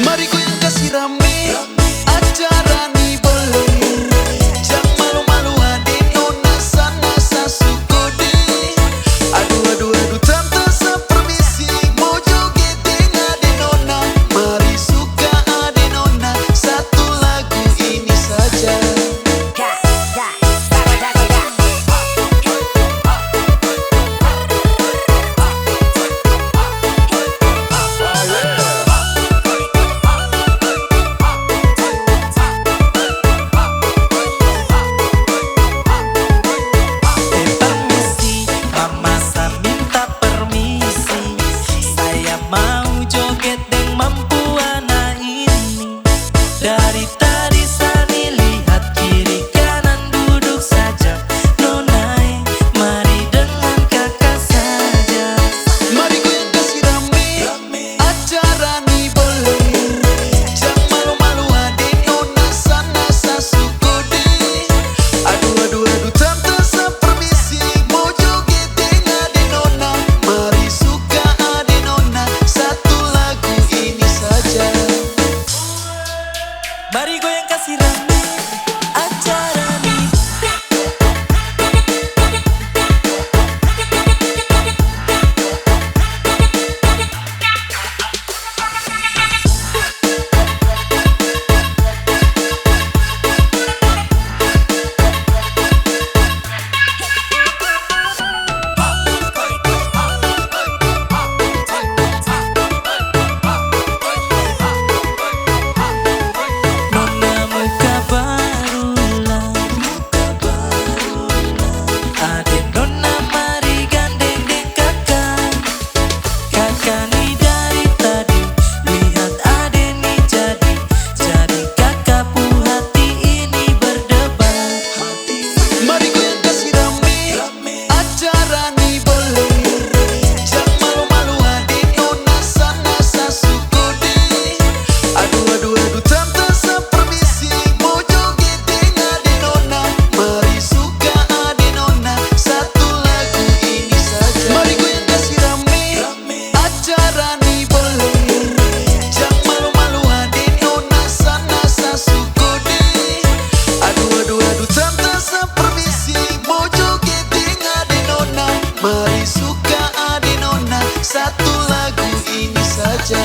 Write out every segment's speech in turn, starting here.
Mari goyang kasih rame, acara nih boleh. Jangan malu-malu adik nona sana sasuko deh. Aduh aduh aduh tante sepermisi, mau joget dengan adik nona. Mari suka adik nona, satu lagu ini saja. Mau joget deng mampu anak ini. Dari tadi Sani lihat kiri kanan duduk saja. Nonai, mari dengan kakak saja. Mari goyang kasih rame, acara nih boleh. Jangan malu-malu adik nona sana sasuko deh. Aduh aduh aduh tante sepermisi, mau joget dengan adik nona. Mari suka adik nona, satu lagu ini saja. Mari goyang kasih rame, acara nih. Nona muka barulah, adik nona mari gandeng deng kakak. Kakak nih dari tadi lihat adik nih jadi kakak pu hati ini berdebar. Mari goyang kasih rame, acara nih boleh. Jangan malu-malu adik nona sana sasuko deh. Aduh aduh aduh tante sepermisi, mau joget dengan adik nona. Mari suka adik nona, satu lagu ini saja. Mari goyang kasih rame, acara nih boleh. Jangan malu-malu adik nona sana sasuko deh. Aduh aduh aduh tante sepermisi, mau joget dengan adik nona. Mari suka adik nona, satu lagu ini saja.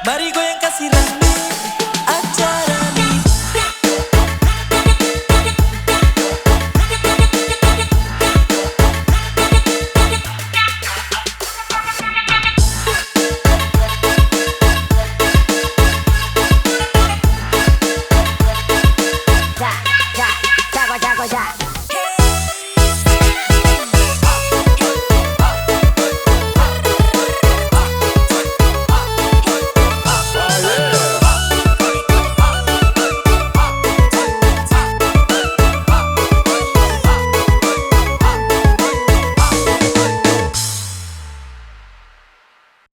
Mari goyang kasih rame, acara nih. Ja, ja, jago, jago, ja.